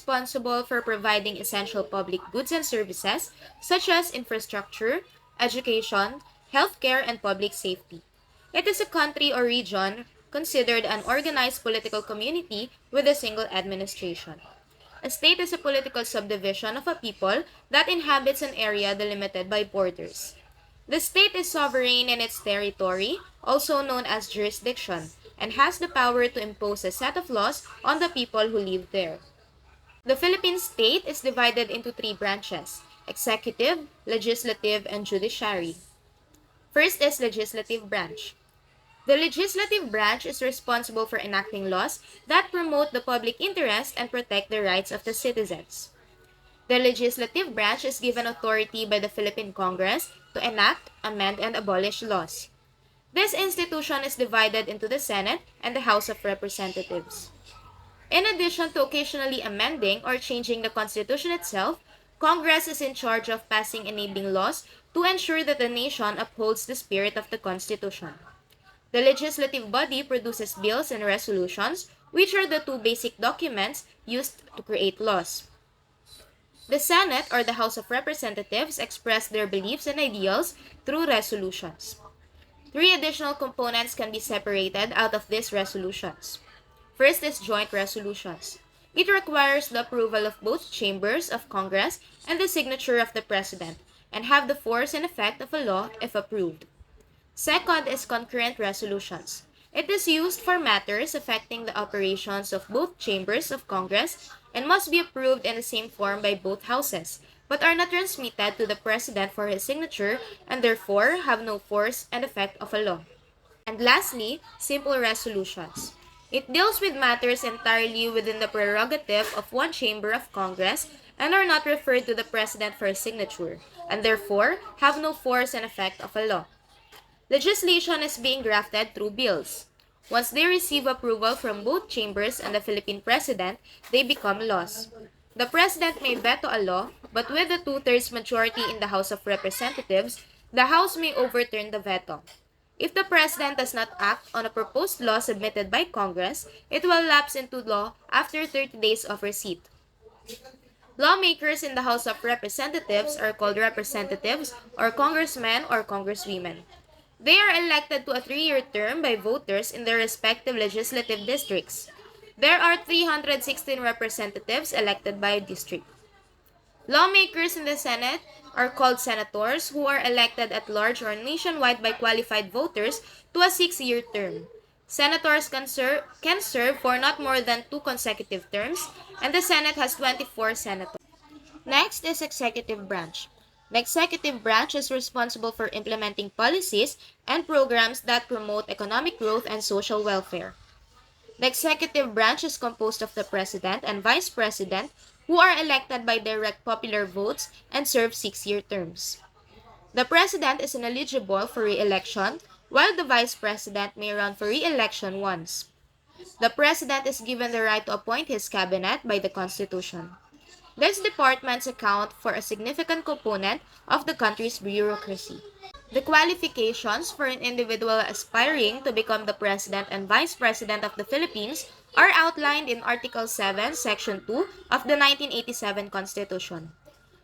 responsible for providing essential public goods and services such as infrastructure, education, healthcare, and public safety. It is a country or region considered an organized political community with a single administration. A state is a political subdivision of a people that inhabits an area delimited by borders. The state is sovereign in its territory, also known as jurisdiction, and has the power to impose a set of laws on the people who live there. The Philippine state is divided into three branches: executive, legislative, and judiciary. First is legislative branch. The legislative branch is responsible for enacting laws that promote the public interest and protect the rights of the citizens. The legislative branch is given authority by the Philippine Congress to enact, amend, and abolish laws. This institution is divided into the Senate and the House of Representatives. In addition to occasionally amending or changing the Constitution itself, Congress is in charge of passing enabling laws to ensure that the nation upholds the spirit of the Constitution. The legislative body produces bills and resolutions, which are the two basic documents used to create laws. The Senate, or the House of Representatives, express their beliefs and ideals through resolutions. Three additional components can be separated out of these resolutions. First is joint resolutions. It requires the approval of both chambers of Congress and the signature of the President, and have the force and effect of a law if approved. Second is concurrent resolutions. It is used for matters affecting the operations of both chambers of Congress and must be approved in the same form by both houses, but are not transmitted to the President for his signature and therefore have no force and effect of a law. And lastly, simple resolutions. It deals with matters entirely within the prerogative of one chamber of Congress and are not referred to the President for his signature, and therefore have no force and effect of a law. Legislation is being drafted through bills. Once they receive approval from both chambers and the Philippine President, they become laws. The President may veto a law, but with a two-thirds majority in the House of Representatives, the House may overturn the veto. If the President does not act on a proposed law submitted by Congress, it will lapse into law after 30 days of receipt. Lawmakers in the House of Representatives are called representatives or congressmen or congresswomen. They are elected to a 3-year term by voters in their respective legislative districts. There are 316 representatives elected by district. Lawmakers in the Senate are called senators, who are elected at large or nationwide by qualified voters to a 6-year term. Senators can serve for not more than 2 consecutive terms, and the Senate has 24 senators. Next is executive branch. The executive branch is responsible for implementing policies and programs that promote economic growth and social welfare. The executive branch is composed of the President and Vice President, who are elected by direct popular votes and serve 6-year terms. The President is ineligible for re-election, while the Vice President may run for re-election once. The President is given the right to appoint his cabinet by the Constitution. These departments account for a significant component of the country's bureaucracy. The qualifications for an individual aspiring to become the President and Vice President of the Philippines are outlined in Article 7, Section 2 of the 1987 Constitution.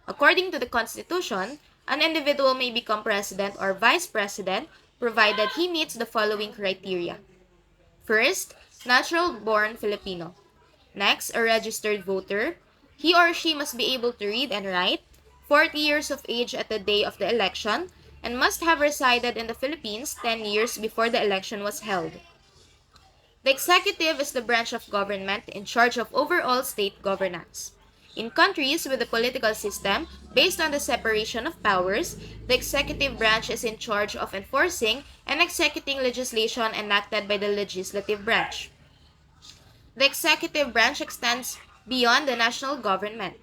According to the Constitution, an individual may become President or Vice President provided he meets the following criteria. First, natural-born Filipino. Next, a registered voter. He or she must be able to read and write, 40 years of age at the day of the election, and must have resided in the Philippines 10 years before the election was held. The executive is the branch of government in charge of overall state governance. In countries with a political system based on the separation of powers, the executive branch is in charge of enforcing and executing legislation enacted by the legislative branch. The executive branch extends beyond the national government.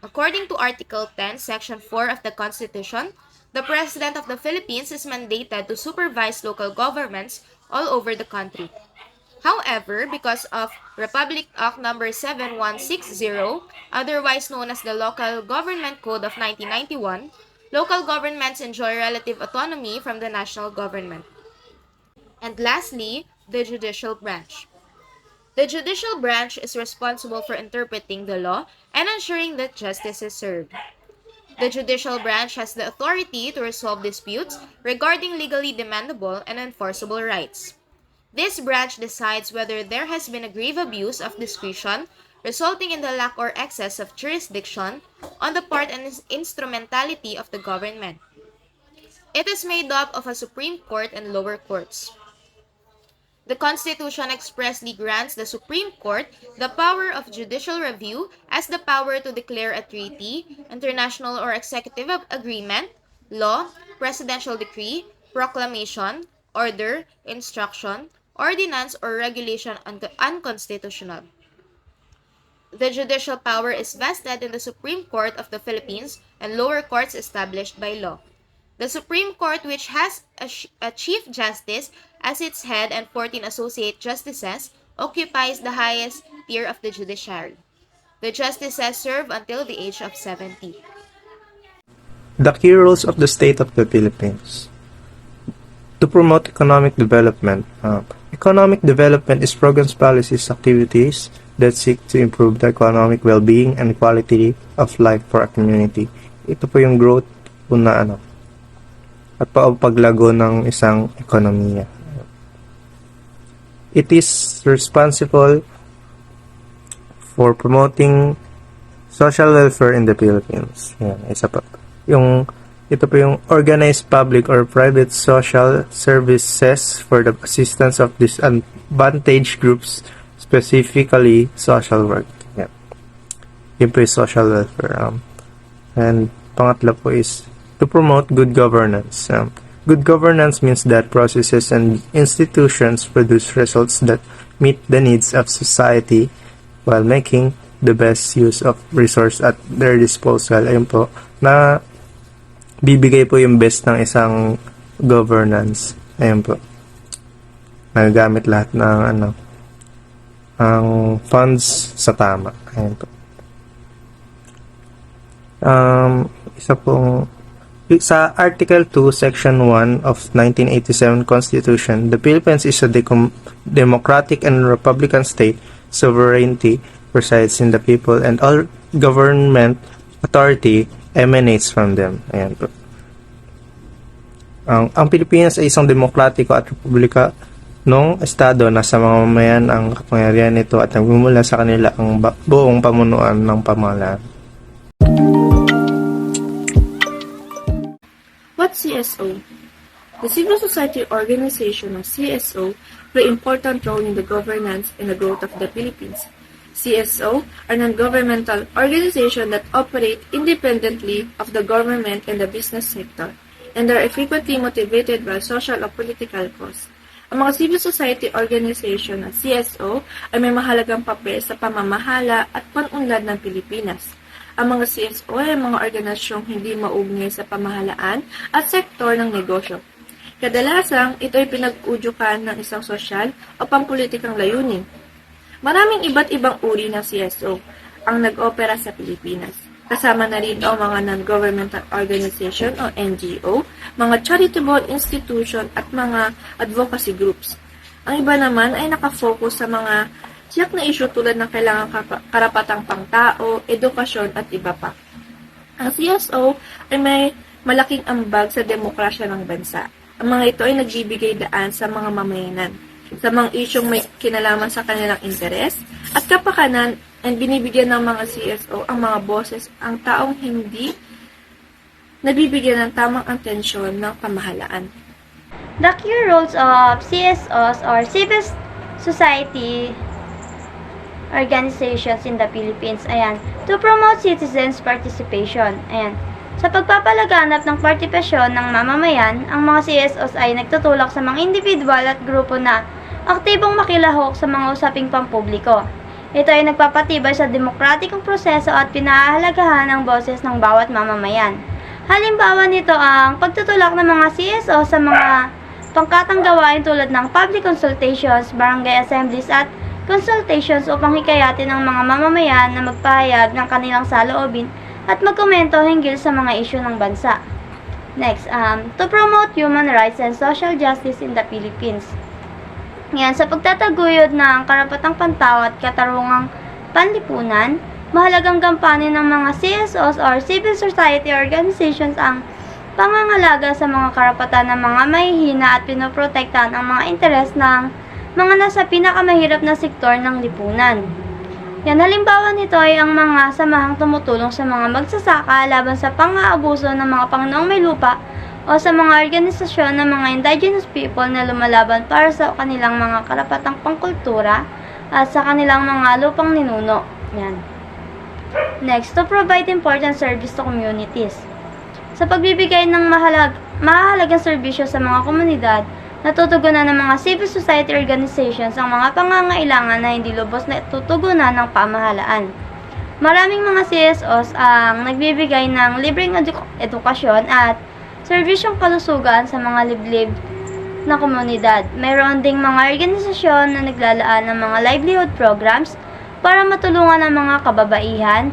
According to Article 10, Section 4 of the Constitution, the President of the Philippines is mandated to supervise local governments all over the country. However, because of Republic Act No. 7160, otherwise known as the Local Government Code of 1991, local governments enjoy relative autonomy from the national government. And lastly, the judicial branch. The judicial branch is responsible for interpreting the law and ensuring that justice is served. The judicial branch has the authority to resolve disputes regarding legally demandable and enforceable rights. This branch decides whether there has been a grave abuse of discretion, resulting in the lack or excess of jurisdiction on the part and instrumentality of the government. It is made up of a Supreme Court and lower courts. The Constitution expressly grants the Supreme Court the power of judicial review as the power to declare a treaty, international or executive agreement, law, presidential decree, proclamation, order, instruction, ordinance, or regulation unconstitutional. The judicial power is vested in the Supreme Court of the Philippines and lower courts established by law. The Supreme Court, which has a Chief Justice as its head and 14 associate justices, occupies the highest tier of the judiciary. The justices serve until the age of 70. The key roles of the state of the Philippines. To promote economic development. Economic development is programs, policies, activities that seek to improve the economic well-being and quality of life for a community. Ito po yung growth po na at paglago ng isang ekonomiya. It is responsible for promoting social welfare in the Philippines. Yan, isa pa. Ito po yung organized public or private social services for the assistance of disadvantaged groups, specifically social work. Yan. Yun po yung social welfare. And pangatlo po is to promote good governance. Good governance means that processes and institutions produce results that meet the needs of society while making the best use of resource at their disposal. Ayun po, na bibigay po yung best ng isang governance. Ayun po. Nagagamit lahat ng ang funds sa tama. Ayun po. Isa pong sa Article 2, Section 1 of 1987 Constitution, the Philippines is a democratic and republican state. Sovereignty resides in the people and all government authority emanates from them. Ayan po. Ang Pilipinas ay isang demokratiko at republika nung estado na sa mga mamayan ang kapangyarihan nito at nagmumula sa kanila ang buong pamunuan ng pamahalaan. What's CSO? The civil society organization of CSO play important role in the governance and the growth of the Philippines. CSO are non-governmental organizations that operate independently of the government and the business sector, and are frequently motivated by social or political cause. Ang mga civil society organization ng CSO ay may mahalagang papel sa pamamahala at panunlad ng Pilipinas. Ang mga CSO ay mga organisasyong hindi maugnay sa pamahalaan at sektor ng negosyo. Kadalasang, ito ay pinag-udyukan ng isang sosyal o pampulitikang layunin. Maraming iba't ibang uri ng CSO ang nag-opera sa Pilipinas. Kasama na rin ang mga non-governmental organization o NGO, mga charitable institution at mga advocacy groups. Ang iba naman ay nakafocus sa mga tiyak na issue tulad ng kailangang karapatang pangtao, edukasyon at iba pa. Ang CSO ay may malaking ambag sa demokrasya ng bansa. Ang mga ito ay nagbibigay daan sa mga mamayanan sa mga isyong may kinalaman sa kanilang interes at kapakanan, and binibigyan ng mga CSO ang mga boses ang taong hindi nabibigyan ng tamang atensyon ng pamahalaan. The key roles of CSOs or civil society organizations in the Philippines, ayan, to promote citizens' participation. Ayan. Sa pagpapalaganap ng partisipasyon ng mamamayan, ang mga CSOs ay nagtutulak sa mga individual at grupo na aktibong makilahok sa mga usaping pampubliko. Ito ay nagpapatibay sa demokratikong proseso at pinahahalagahan ang boses ng bawat mamamayan. Halimbawa nito ang pagtutulak ng mga CSO sa mga pangkatang gawain tulad ng public consultations, barangay assemblies at consultations upang hikayatin ang mga mamamayan na magpahayag ng kanilang saloobin at magkomento hinggil sa mga isyu ng bansa. Next, to promote human rights and social justice in the Philippines. Yan, sa pagtataguyod ng karapatang pantao at katarungang panlipunan, mahalagang gampanin ng mga CSOs or civil society organizations ang pangangalaga sa mga karapatan ng mga mahihina at pinoprotektahan ang mga interes ng mga nasa pinakamahirap na sektor ng lipunan. Yan, halimbawa nito ay ang mga samahang tumutulong sa mga magsasaka laban sa pang-aabuso ng mga Panginoong may lupa o sa mga organisasyon ng mga indigenous people na lumalaban para sa kanilang mga karapatang pangkultura at sa kanilang mga lupang ninuno. Yan. Next, to provide important service to communities. Sa pagbibigay ng mahalagang serbisyo sa mga komunidad, natutugunan ng mga civil society organizations ang mga pangangailangan na hindi lubos na tutugunan ng pamahalaan. Maraming mga CSOs ang nagbibigay ng libreng edukasyon at serbisyong kalusugan sa mga liblib na komunidad. Mayroon ding mga organisasyon na naglalaan ng mga livelihood programs para matulungan ang mga kababaihan,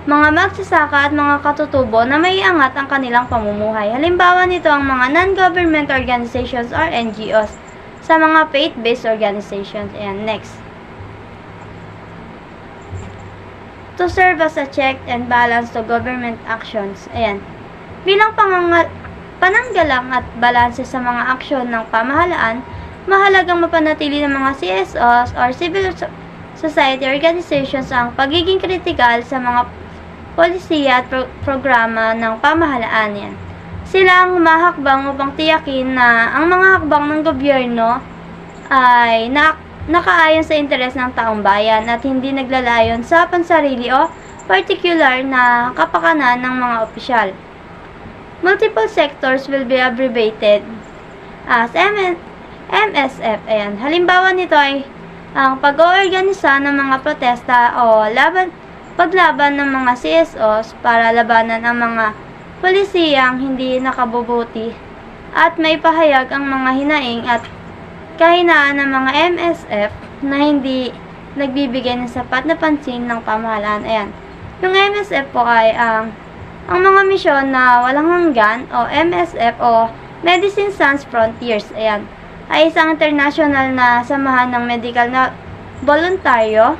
mga magsasaka at mga katutubo na maiangat ang kanilang pamumuhay. Halimbawa nito ang mga non-government organizations or NGOs sa mga faith-based organizations. Ayan, next. To serve as a check and balance to government actions. Ayan. Bilang pananggalang at balanse sa mga aksyon ng pamahalaan, mahalagang mapanatili ng mga CSOs or civil society organizations ang pagiging kritikal sa mga polisiya at programa ng pamahalaan. Yan. Sila ang humahakbang upang tiyakin na ang mga hakbang ng gobyerno ay nakaayon sa interes ng taong bayan at hindi naglalayon sa pansarili o particular na kapakanan ng mga opisyal. Multiple sectors will be abbreviated as MSF. Ayan. Halimbawa nito ay ang pag-oorganisa ng mga protesta o paglaban ng mga CSOs para labanan ang mga polisiyang hindi nakabubuti at may pahayag ang mga hinaing at kahinaan ng mga MSF na hindi nagbibigay ng sapat na pansin ng pamahalaan. Ayan. Yung MSF po ay ang mga misyon na walang hanggan o MSF o Medicine Sans Frontiers, ayan, ay isang international na samahan ng medical na voluntaryo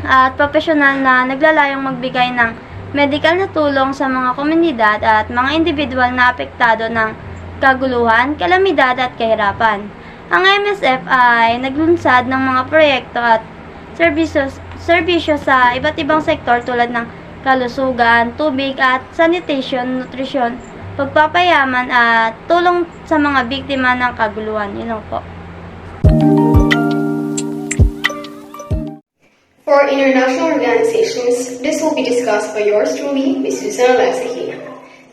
at profesional na naglalayong magbigay ng medical na tulong sa mga komunidad at mga individual na apektado ng kaguluhan, kalamidad at kahirapan. Ang MSF ay naglunsad ng mga proyekto at serbisyo sa iba't ibang sektor tulad ng kalusugan, tubig at sanitation, nutrisyon, pagpapayaman at tulong sa mga biktima ng kaguluhan. Yun lang po. For international organizations, this will be discussed by yours truly, Ms. Susan Hina.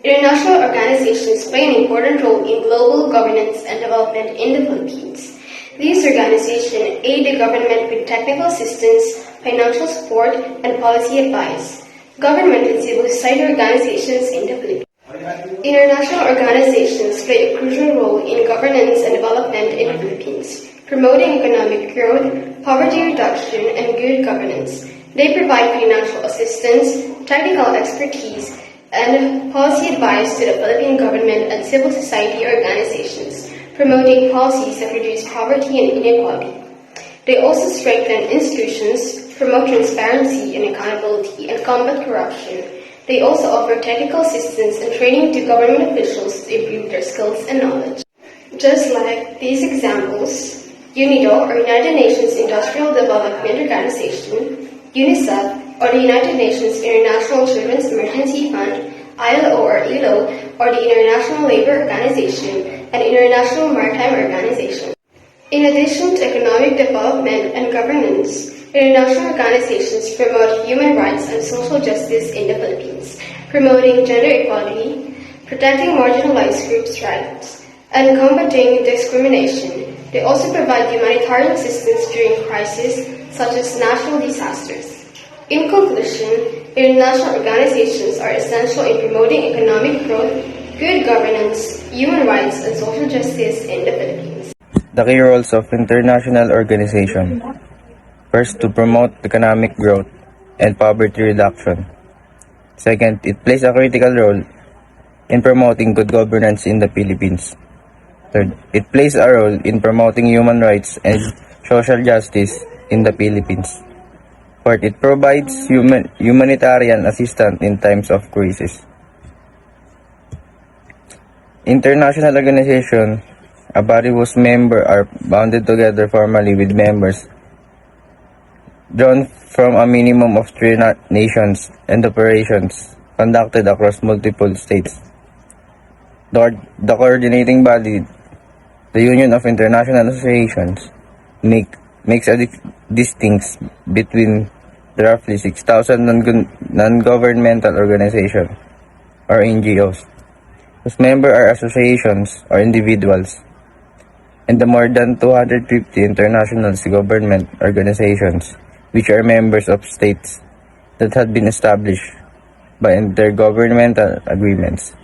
International organizations play an important role in global governance and development in the Philippines. These organizations aid the government with technical assistance, financial support, and policy advice. Government and civil society organizations in the Philippines. International organizations play a crucial role in governance and development in the Philippines, promoting economic growth, poverty reduction, and good governance. They provide financial assistance, technical expertise, and policy advice to the Philippine government and civil society organizations, promoting policies that reduce poverty and inequality. They also strengthen institutions, promote transparency and accountability, and combat corruption. They also offer technical assistance and training to government officials to improve their skills and knowledge. Just like these examples, UNIDO, or United Nations Industrial Development Organization, UNICEF, or the United Nations International Children's Emergency Fund, ILO or ILO, or the International Labour Organization, and International Maritime Organization. In addition to economic development and governance, international organizations promote human rights and social justice in the Philippines, promoting gender equality, protecting marginalized groups' rights, and combating discrimination. They also provide humanitarian assistance during crises such as natural disasters. In conclusion, international organizations are essential in promoting economic growth, good governance, human rights, and social justice in the Philippines. The key roles of international organization. First, to promote economic growth and poverty reduction. Second, it plays a critical role in promoting good governance in the Philippines. Third, it plays a role in promoting human rights and social justice in the Philippines. Fourth, it provides humanitarian assistance in times of crisis. International organization, a body whose members are bounded together formally with members drawn from a minimum of 3 nations and operations conducted across multiple states. The coordinating body, the Union of International Associations, makes a distinction between the roughly 6,000 non-governmental organizations, or NGOs, whose members are associations or individuals, and the more than 250 international government organizations, which are members of states that have been established by intergovernmental agreements.